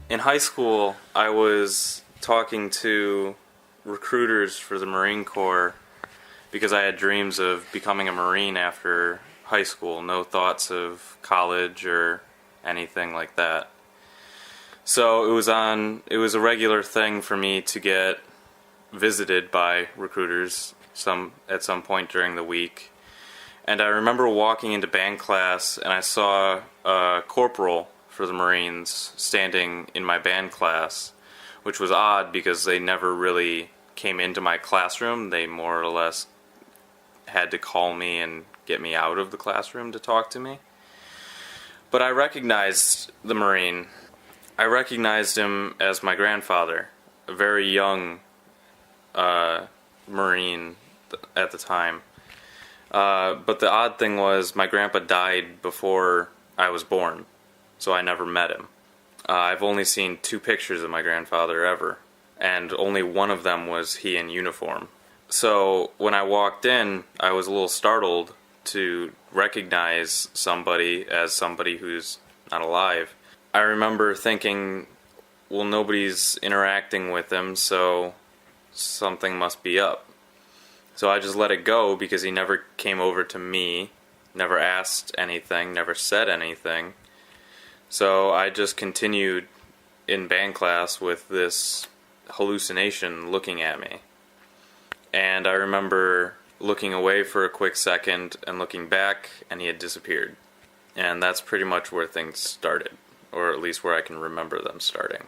In high school, I was talking to recruiters for the Marine Corps because I had dreams of becoming a Marine after high school, no thoughts of college or anything like that. So it was a regular thing for me to get visited by recruiters at some point during the week. And I remember walking into band class and I saw a corporal for the Marines standing in my band class, which was odd because they never really came into my classroom. They more or less had to call me and get me out of the classroom to talk to me. But I recognized the Marine. I recognized him as my grandfather, a very young Marine at the time. But the odd thing was my grandpa died before I was born, so I never met him. I've only seen 2 pictures of my grandfather ever, and only one of them was he in uniform. So when I walked in, I was a little startled to recognize somebody as somebody who's not alive. I remember thinking, well, nobody's interacting with him, so something must be up. So I just let it go because he never came over to me, never asked anything, never said anything. So I just continued in band class with this hallucination looking at me. And I remember looking away for a quick second and looking back, and he had disappeared. And that's pretty much where things started, or at least where I can remember them starting.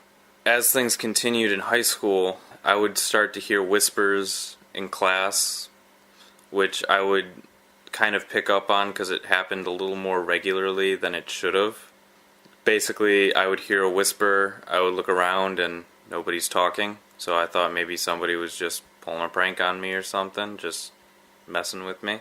As things continued in high school, I would start to hear whispers in class, which I would kind of pick up on because it happened a little more regularly than it should have. Basically, I would hear a whisper, I would look around and nobody's talking, so I thought maybe somebody was just pulling a prank on me or something, just messing with me.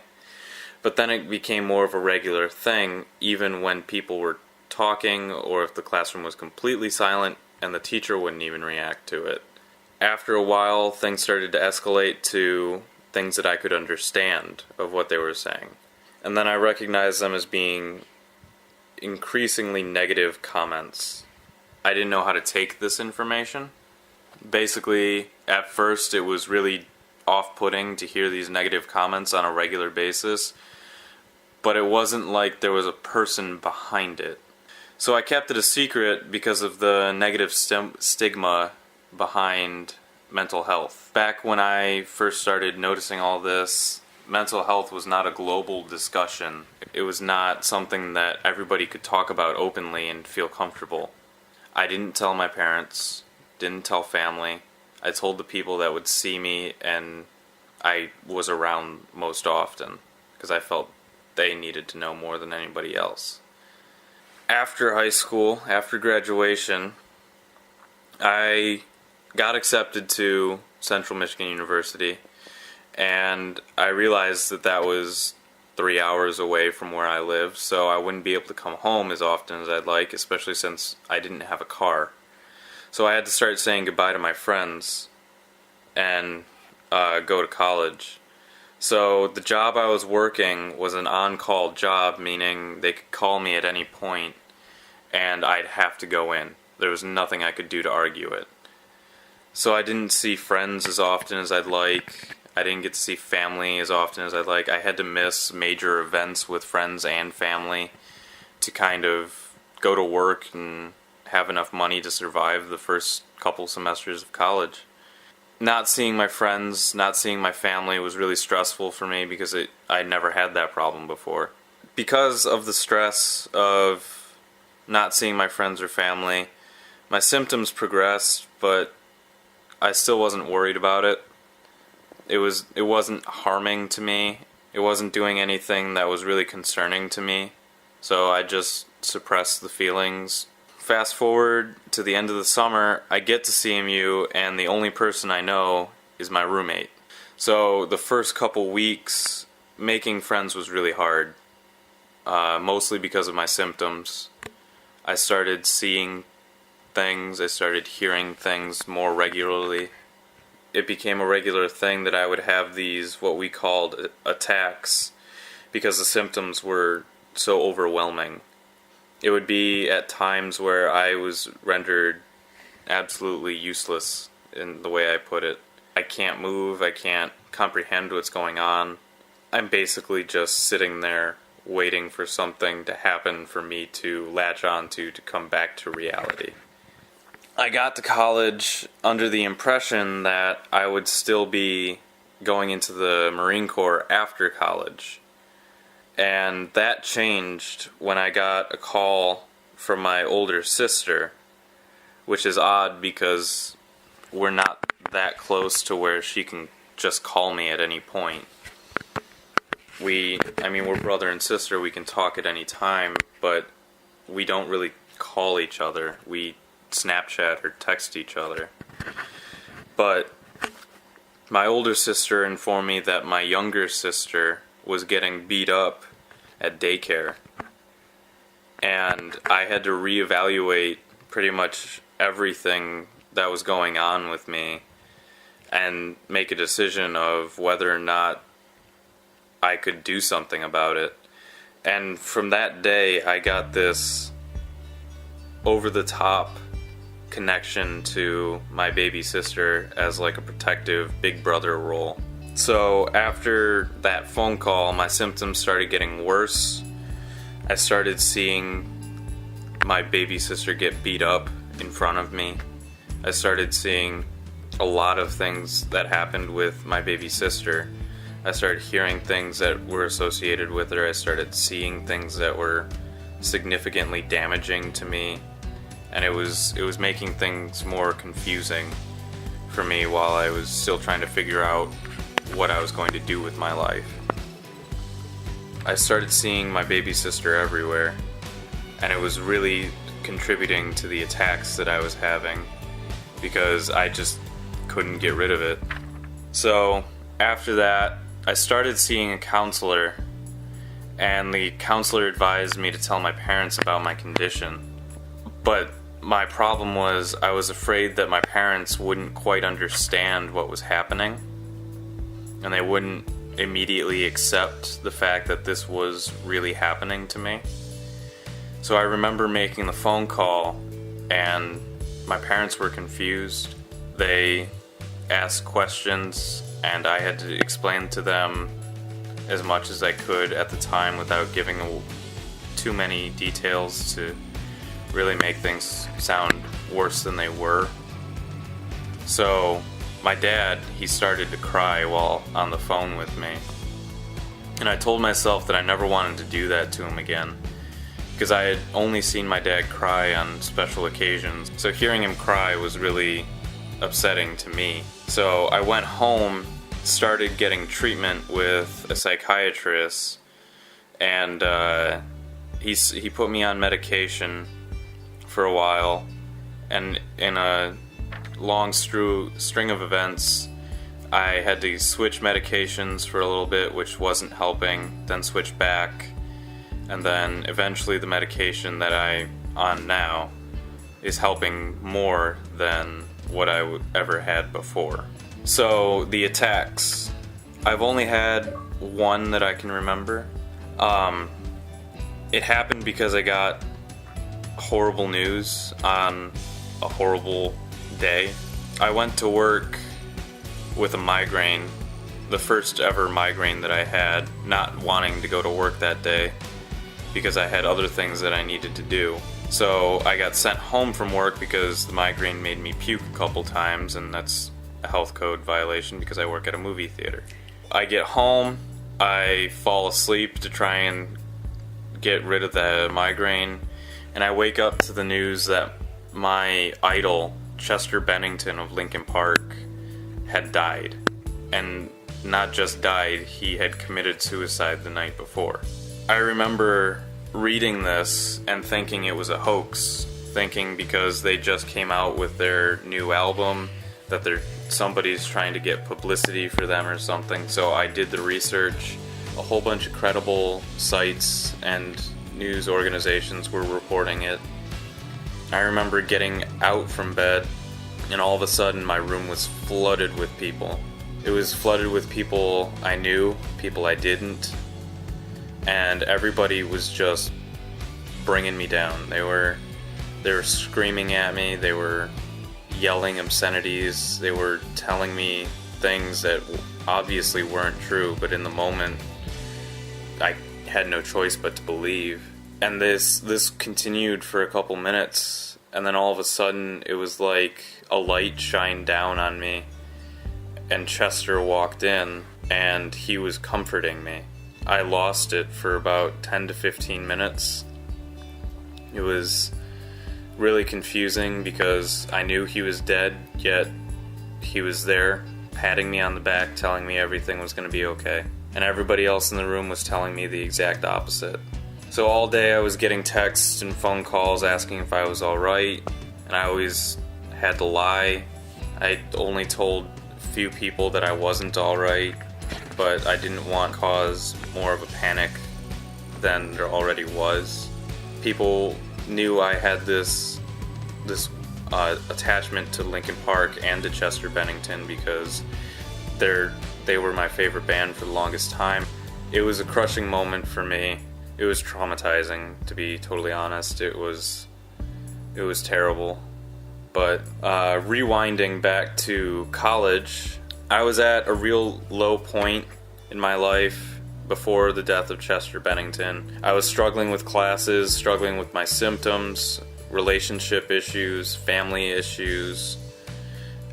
But then it became more of a regular thing, even when people were talking or if the classroom was completely silent and the teacher wouldn't even react to it. After a while, things started to escalate to things that I could understand of what they were saying. And then I recognized them as being increasingly negative comments. I didn't know how to take this information. Basically, at first it was really off-putting to hear these negative comments on a regular basis, but it wasn't like there was a person behind it. So I kept it a secret because of the negative stigma behind mental health. Back when I first started noticing all this, mental health was not a global discussion. It was not something that everybody could talk about openly and feel comfortable. I didn't tell my parents, didn't tell family. I told the people that would see me and I was around most often because I felt they needed to know more than anybody else. After high school, after graduation, I got accepted to Central Michigan University, and I realized that that was 3 hours away from where I lived, so I wouldn't be able to come home as often as I'd like, especially since I didn't have a car. So I had to start saying goodbye to my friends and go to college. So the job I was working was an on-call job, meaning they could call me at any point and I'd have to go in. There was nothing I could do to argue it. So I didn't see friends as often as I'd like. I didn't get to see family as often as I'd like. I had to miss major events with friends and family to kind of go to work and have enough money to survive the first couple semesters of college. Not seeing my friends, not seeing my family was really stressful for me because I'd never had that problem before. Because of the stress of not seeing my friends or family, my symptoms progressed, but I still wasn't worried about it. It wasn't harming to me. It wasn't doing anything that was really concerning to me. So I just suppressed the feelings. Fast forward to the end of the summer, I get to CMU, and the only person I know is my roommate. So the first couple weeks, making friends was really hard, mostly because of my symptoms. I started seeing things, I started hearing things more regularly. It became a regular thing that I would have these, what we called attacks, because the symptoms were so overwhelming. It would be at times where I was rendered absolutely useless in the way I put it. I can't move, I can't comprehend what's going on. I'm basically just sitting there waiting for something to happen for me to latch onto to come back to reality. I got to college under the impression that I would still be going into the Marine Corps after college. And that changed when I got a call from my older sister, which is odd because we're not that close to where she can just call me at any point. We're brother and sister, we can talk at any time, but we don't really call each other. We Snapchat or text each other. But my older sister informed me that my younger sister was getting beat up at daycare. And I had to reevaluate pretty much everything that was going on with me and make a decision of whether or not I could do something about it. And from that day, I got this over-the-top connection to my baby sister as like a protective big brother role. So after that phone call, my symptoms started getting worse. I started seeing my baby sister get beat up in front of me. I started seeing a lot of things that happened with my baby sister. I started hearing things that were associated with her. I started seeing things that were significantly damaging to me. And it was making things more confusing for me while I was still trying to figure out what I was going to do with my life. I started seeing my baby sister everywhere, and it was really contributing to the attacks that I was having because I just couldn't get rid of it. So after that, I started seeing a counselor, and the counselor advised me to tell my parents about my condition. But my problem was I was afraid that my parents wouldn't quite understand what was happening, and they wouldn't immediately accept the fact that this was really happening to me. So I remember making the phone call, and my parents were confused. They asked questions, and I had to explain to them as much as I could at the time without giving too many details to really make things sound worse than they were. So my dad, he started to cry while on the phone with me. And I told myself that I never wanted to do that to him again, because I had only seen my dad cry on special occasions. So hearing him cry was really upsetting to me. So I went home, started getting treatment with a psychiatrist, and he put me on medication for a while, and in a long string of events, I had to switch medications for a little bit, which wasn't helping, then switch back, and then eventually the medication that I'm on now is helping more than what I ever had before. So the attacks, I've only had one that I can remember. It happened because I got horrible news on a horrible day. I went to work with a migraine, the first ever migraine that I had, not wanting to go to work that day because I had other things that I needed to do. So I got sent home from work because the migraine made me puke a couple times, and that's a health code violation because I work at a movie theater. I get home, I fall asleep to try and get rid of the migraine, and I wake up to the news that my idol, Chester Bennington of Linkin Park, had died. And not just died, he had committed suicide the night before. I remember reading this and thinking it was a hoax, thinking because they just came out with their new album that somebody's trying to get publicity for them or something. So I did the research. A whole bunch of credible sites and news organizations were reporting it. I remember getting out from bed, and all of a sudden my room was flooded with people. It was flooded with people I knew, people I didn't, and everybody was just bringing me down. They were screaming at me, they were yelling obscenities. They were telling me things that obviously weren't true, but in the moment, I had no choice but to believe. And this continued for a couple minutes, and then all of a sudden, it was like a light shined down on me, and Chester walked in, and he was comforting me. I lost it for about 10 to 15 minutes. It was really confusing because I knew he was dead, yet he was there, patting me on the back, telling me everything was going to be okay. And everybody else in the room was telling me the exact opposite. So all day I was getting texts and phone calls asking if I was alright, and I always had to lie. I only told a few people that I wasn't alright, but I didn't want to cause more of a panic than there already was. People knew I had this attachment to Linkin Park and to Chester Bennington because they were my favorite band for the longest time. It was a crushing moment for me. It was traumatizing, to be totally honest. It was terrible. But rewinding back to college, I was at a real low point in my life before the death of Chester Bennington. I was struggling with classes, struggling with my symptoms, relationship issues, family issues.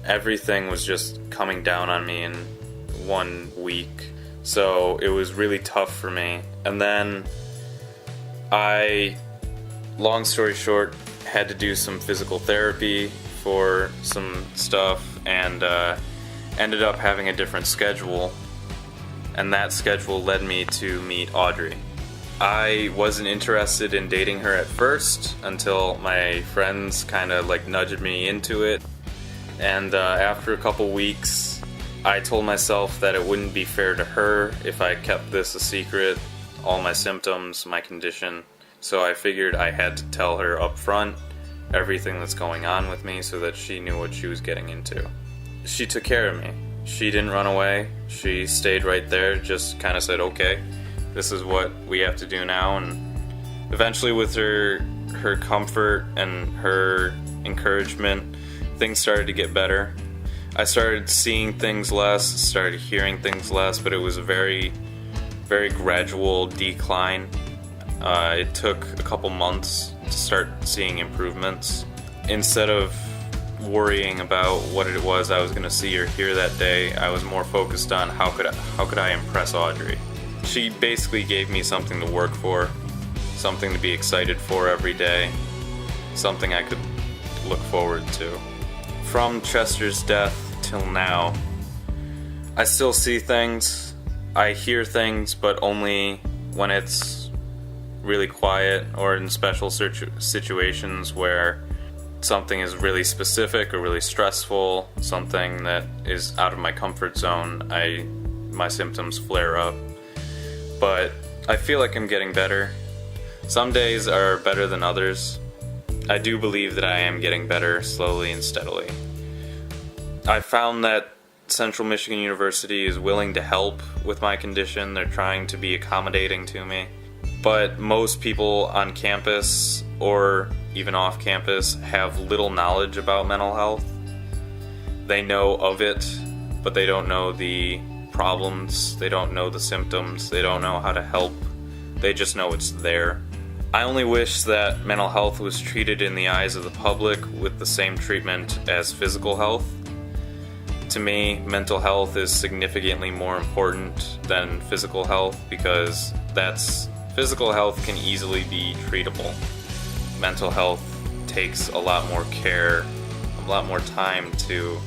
Everything was just coming down on me in 1 week. So it was really tough for me. And then long story short, had to do some physical therapy for some stuff, and ended up having a different schedule. And that schedule led me to meet Audrey. I wasn't interested in dating her at first until my friends kind of like nudged me into it. And after a couple weeks, I told myself that it wouldn't be fair to her if I kept this a secret, all my symptoms, my condition. So I figured I had to tell her up front everything that's going on with me so that she knew what she was getting into. She took care of me. She didn't run away. She stayed right there, just kind of said, okay, this is what we have to do now. And eventually with her comfort and her encouragement, things started to get better. I started seeing things less, started hearing things less, but it was a very, very gradual decline. It took a couple months to start seeing improvements. Instead of worrying about what it was I was going to see or hear that day, I was more focused on how could I impress Audrey. She basically gave me something to work for, something to be excited for every day, something I could look forward to. From Chester's death till now, I still see things, I hear things, but only when it's really quiet or in special situations where something is really specific or really stressful, something that is out of my comfort zone, my symptoms flare up. But I feel like I'm getting better. Some days are better than others. I do believe that I am getting better slowly and steadily. I found that Central Michigan University is willing to help with my condition. They're trying to be accommodating to me. But most people on campus or even off campus have little knowledge about mental health. They know of it, but they don't know the problems, they don't know the symptoms, they don't know how to help. They just know it's there. I only wish that mental health was treated in the eyes of the public with the same treatment as physical health. To me, mental health is significantly more important than physical health because physical health can easily be treatable. Mental health takes a lot more care, a lot more time to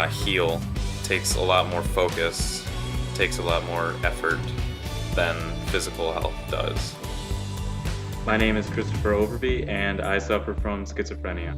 heal, takes a lot more focus, takes a lot more effort than physical health does. My name is Christopher Overby, and I suffer from schizophrenia.